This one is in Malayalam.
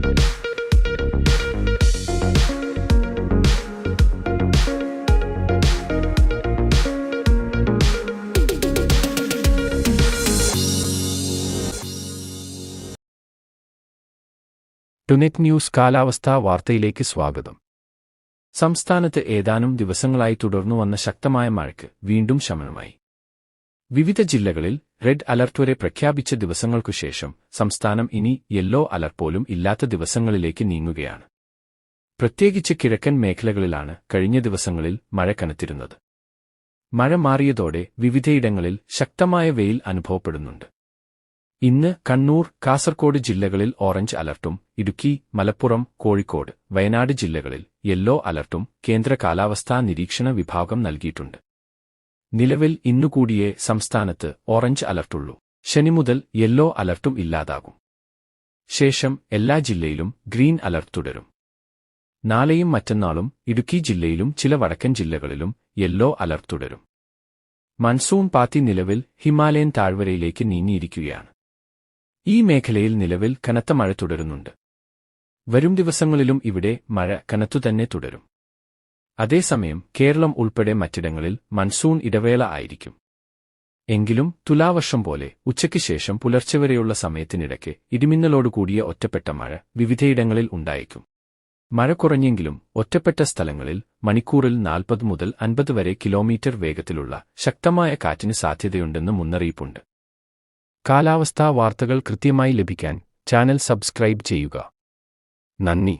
ടുനെറ്റ് ന്യൂസ് കാലാവസ്ഥാ വാർത്തയിലേക്ക് സ്വാഗതം. സംസ്ഥാനത്ത് ഏതാനും ദിവസങ്ങളായി തുടർന്നുവന്ന ശക്തമായ മഴയ്ക്ക് വീണ്ടും ശമനമായി. വിവിധ ജില്ലകളിൽ റെഡ് അലർട്ട് വരെ പ്രഖ്യാപിച്ച ദിവസങ്ങൾക്കുശേഷം സംസ്ഥാനം ഇനി യെല്ലോ അലർട്ട് പോലും ഇല്ലാത്ത ദിവസങ്ങളിലേക്ക് നീങ്ങുകയാണ്. പ്രത്യേകിച്ച് കിഴക്കൻ മേഖലകളിലാണ് കഴിഞ്ഞ ദിവസങ്ങളിൽ മഴ കനത്തിരുന്നത്. മഴ മാറിയതോടെ വിവിധയിടങ്ങളിൽ ശക്തമായ വെയിൽ അനുഭവപ്പെടുന്നുണ്ട്. ഇന്ന് കണ്ണൂർ, കാസർകോട് ജില്ലകളിൽ ഓറഞ്ച് അലർട്ടും ഇടുക്കി, മലപ്പുറം, കോഴിക്കോട്, വയനാട് ജില്ലകളിൽ യെല്ലോ അലർട്ടും കേന്ദ്ര കാലാവസ്ഥാ നിരീക്ഷണ വിഭാഗം നൽകിയിട്ടുണ്ട്. നിലവിൽ ഇന്നുകൂടിയേ സംസ്ഥാനത്ത് ഓറഞ്ച് അലർട്ടുള്ളൂ. ശനി മുതൽ യെല്ലോ അലർട്ടും ഇല്ലാതാകും. ശേഷം എല്ലാ ജില്ലയിലും ഗ്രീൻ അലർട്ട് തുടരും. നാളെയും മറ്റന്നാളും ഇടുക്കി ജില്ലയിലും ചില വടക്കൻ ജില്ലകളിലും യെല്ലോ അലർട്ട് തുടരും. മൺസൂൺ പാത്തി നിലവിൽ ഹിമാലയൻ താഴ്വരയിലേക്ക് നീങ്ങിയിരിക്കുകയാണ്. ഈ മേഖലയിൽ നിലവിൽ കനത്ത മഴ തുടരുന്നുണ്ട്. വരും ദിവസങ്ങളിലും ഇവിടെ മഴ കനത്തുതന്നെ തുടരും. അതേസമയം കേരളം ഉൾപ്പെടെ മറ്റിടങ്ങളിൽ മൺസൂൺ ഇടവേള ആയിരിക്കും. എങ്കിലും തുലാവർഷം പോലെ ഉച്ചയ്ക്ക് ശേഷം പുലർച്ചെ വരെയുള്ള സമയത്തിനിടയ്ക്ക് ഇടിമിന്നലോടുകൂടിയ ഒറ്റപ്പെട്ട മഴ വിവിധയിടങ്ങളിൽ ഉണ്ടായേക്കും. മഴ കുറഞ്ഞെങ്കിലും ഒറ്റപ്പെട്ട സ്ഥലങ്ങളിൽ മണിക്കൂറിൽ 40 മുതൽ 50 വരെ കിലോമീറ്റർ വേഗത്തിലുള്ള ശക്തമായ കാറ്റിന് സാധ്യതയുണ്ടെന്ന് മുന്നറിയിപ്പുണ്ട്. കാലാവസ്ഥാ വാർത്തകൾ കൃത്യമായി ലഭിക്കാൻ ചാനൽ സബ്സ്ക്രൈബ് ചെയ്യുക. നന്ദി.